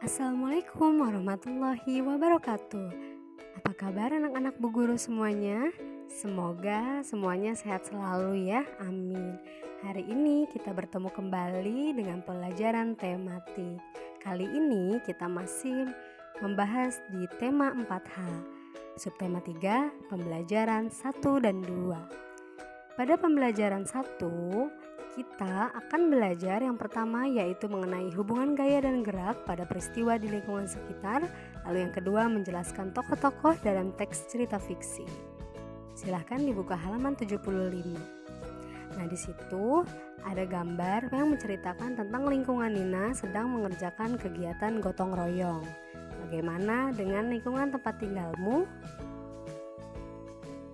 Assalamualaikum warahmatullahi wabarakatuh. Apa kabar anak-anak Bu Guru semuanya? Semoga semuanya sehat selalu ya, amin. Hari ini kita bertemu kembali dengan pelajaran tematik. Kali ini kita masih membahas di tema 4H. Subtema 3, pembelajaran 1 dan 2. Pada pembelajaran 1, kita akan belajar yang pertama yaitu mengenai hubungan gaya dan gerak pada peristiwa di lingkungan sekitar. Lalu yang kedua menjelaskan tokoh-tokoh dalam teks cerita fiksi. Silahkan dibuka halaman 75. Nah, di situ ada gambar yang menceritakan tentang lingkungan Nina sedang mengerjakan kegiatan gotong royong. Bagaimana dengan lingkungan tempat tinggalmu?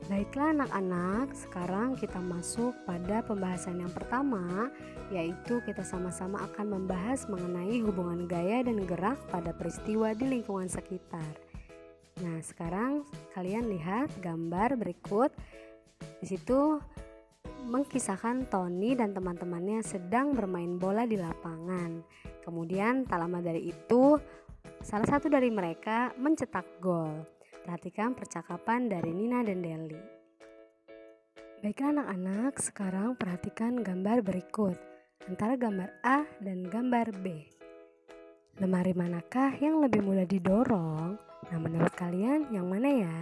Baiklah anak-anak, sekarang kita masuk pada pembahasan yang pertama, yaitu kita sama-sama akan membahas mengenai hubungan gaya dan gerak pada peristiwa di lingkungan sekitar. Nah, sekarang kalian lihat gambar berikut. Di situ mengkisahkan Tony dan teman-temannya sedang bermain bola di lapangan. Kemudian tak lama dari itu, salah satu dari mereka mencetak gol. Perhatikan percakapan dari Nina dan Deli. Baiklah anak-anak, sekarang perhatikan gambar berikut antara gambar A dan gambar B. Lemari manakah yang lebih mudah didorong? Nah, menurut kalian yang mana ya?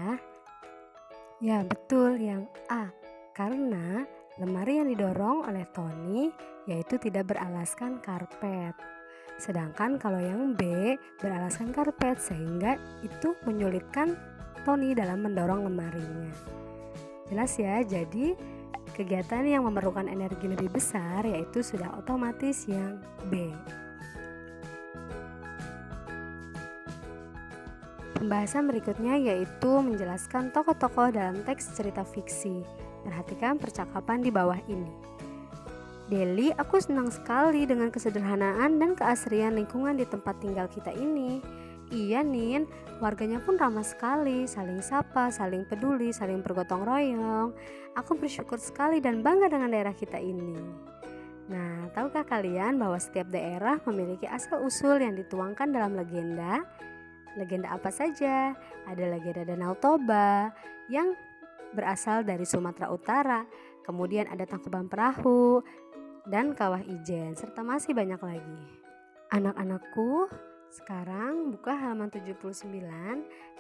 Ya, betul, yang A. Karena lemari yang didorong oleh Tony yaitu tidak beralaskan karpet. Sedangkan kalau yang B beralaskan karpet, sehingga itu menyulitkan Tony dalam mendorong lemarinya. Jelas ya, jadi kegiatan yang memerlukan energi lebih besar yaitu sudah otomatis yang B. Pembahasan berikutnya yaitu menjelaskan tokoh-tokoh dalam teks cerita fiksi. Perhatikan percakapan di bawah ini. Deli, aku senang sekali dengan kesederhanaan dan keasrian lingkungan di tempat tinggal kita ini. Iya Nin, warganya pun ramah sekali, saling sapa, saling peduli, saling bergotong royong. Aku bersyukur sekali dan bangga dengan daerah kita ini. Nah, tahukah kalian bahwa setiap daerah memiliki asal-usul yang dituangkan dalam legenda? Legenda apa saja? Ada legenda Danau Toba yang berasal dari Sumatera Utara, kemudian ada Tangkuban Perahu dan Kawah Ijen, serta masih banyak lagi. Anak-anakku, sekarang buka halaman 79.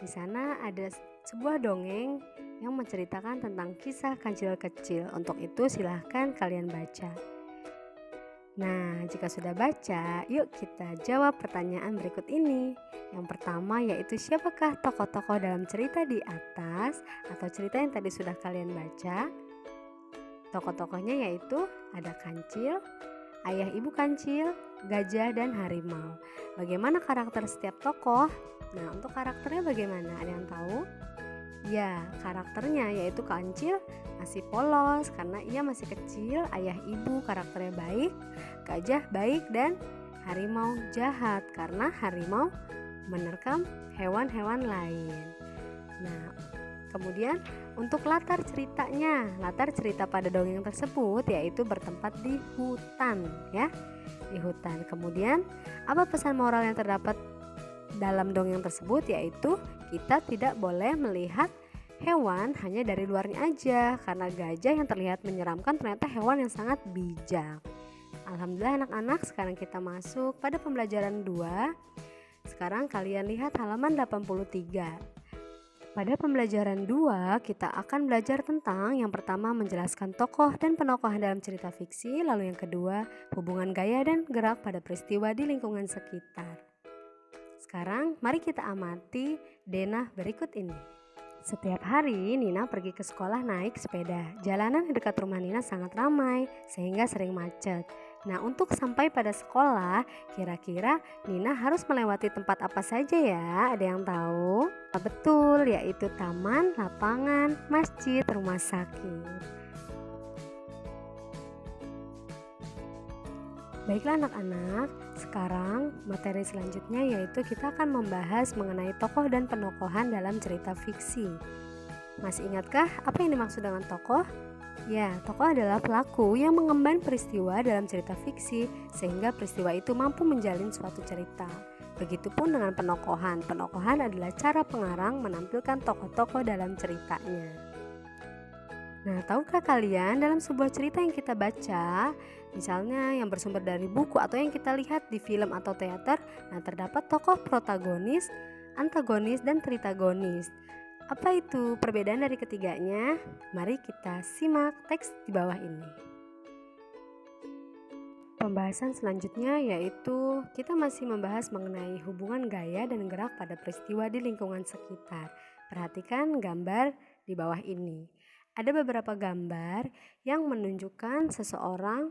Di sana ada sebuah dongeng yang menceritakan tentang kisah kancil kecil. Untuk itu silahkan kalian baca. Nah, jika sudah baca, yuk kita jawab pertanyaan berikut ini. Yang pertama yaitu siapakah tokoh-tokoh dalam cerita di atas atau cerita yang tadi sudah kalian baca? Tokoh-tokohnya yaitu ada kancil, ayah ibu kancil, gajah, dan harimau. Bagaimana karakter setiap tokoh? Nah, untuk karakternya bagaimana? Ada yang tahu? Ya, karakternya yaitu kancil masih polos karena ia masih kecil, ayah ibu karakternya baik, gajah baik, dan harimau jahat karena harimau menerkam hewan-hewan lain. Nah, kemudian untuk latar ceritanya, latar cerita pada dongeng tersebut yaitu bertempat di hutan ya, di hutan. Kemudian apa pesan moral yang terdapat dalam dongeng tersebut yaitu kita tidak boleh melihat hewan hanya dari luarnya aja, karena gajah yang terlihat menyeramkan ternyata hewan yang sangat bijak. Alhamdulillah anak-anak, sekarang kita masuk pada pembelajaran 2. Sekarang kalian lihat halaman 83. Pada pembelajaran 2, kita akan belajar tentang yang pertama menjelaskan tokoh dan penokohan dalam cerita fiksi, lalu yang kedua hubungan gaya dan gerak pada peristiwa di lingkungan sekitar. Sekarang mari kita amati denah berikut ini. Setiap hari Nina pergi ke sekolah naik sepeda. Jalanan di dekat rumah Nina sangat ramai sehingga sering macet. Nah, untuk sampai pada sekolah, kira-kira Nina harus melewati tempat apa saja ya? Ada yang tahu? Betul, yaitu taman, lapangan, masjid, rumah sakit. Baiklah anak-anak, sekarang materi selanjutnya yaitu kita akan membahas mengenai tokoh dan penokohan dalam cerita fiksi. Masih ingatkah apa yang dimaksud dengan tokoh? Ya, tokoh adalah pelaku yang mengemban peristiwa dalam cerita fiksi sehingga peristiwa itu mampu menjalin suatu cerita. Begitupun dengan penokohan. Penokohan adalah cara pengarang menampilkan tokoh-tokoh dalam ceritanya. Nah, tahukah kalian dalam sebuah cerita yang kita baca, misalnya yang bersumber dari buku atau yang kita lihat di film atau teater, nah terdapat tokoh protagonis, antagonis, dan tritagonis. Apa itu perbedaan dari ketiganya? Mari kita simak teks di bawah ini. Pembahasan selanjutnya yaitu kita masih membahas mengenai hubungan gaya dan gerak pada peristiwa di lingkungan sekitar. Perhatikan gambar di bawah ini. Ada beberapa gambar yang menunjukkan seseorang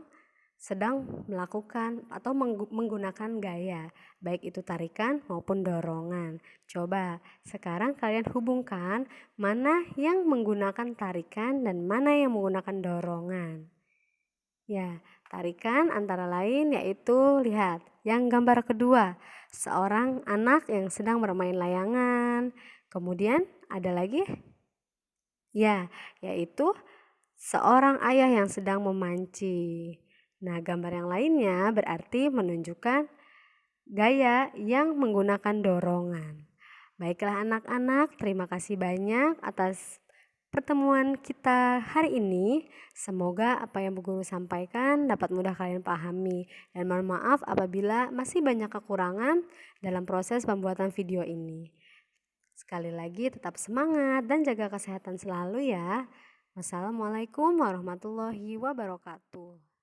sedang melakukan atau menggunakan gaya, baik itu tarikan maupun dorongan. Coba sekarang kalian hubungkan mana yang menggunakan tarikan dan mana yang menggunakan dorongan. Ya, tarikan antara lain yaitu lihat yang gambar kedua, seorang anak yang sedang bermain layangan. Kemudian ada lagi, ya, yaitu seorang ayah yang sedang memancing. Nah, gambar yang lainnya berarti menunjukkan gaya yang menggunakan dorongan. Baiklah anak-anak, terima kasih banyak atas pertemuan kita hari ini. Semoga apa yang Bu Guru sampaikan dapat mudah kalian pahami. Dan mohon maaf apabila masih banyak kekurangan dalam proses pembuatan video ini. Sekali lagi tetap semangat dan jaga kesehatan selalu ya. Wassalamualaikum warahmatullahi wabarakatuh.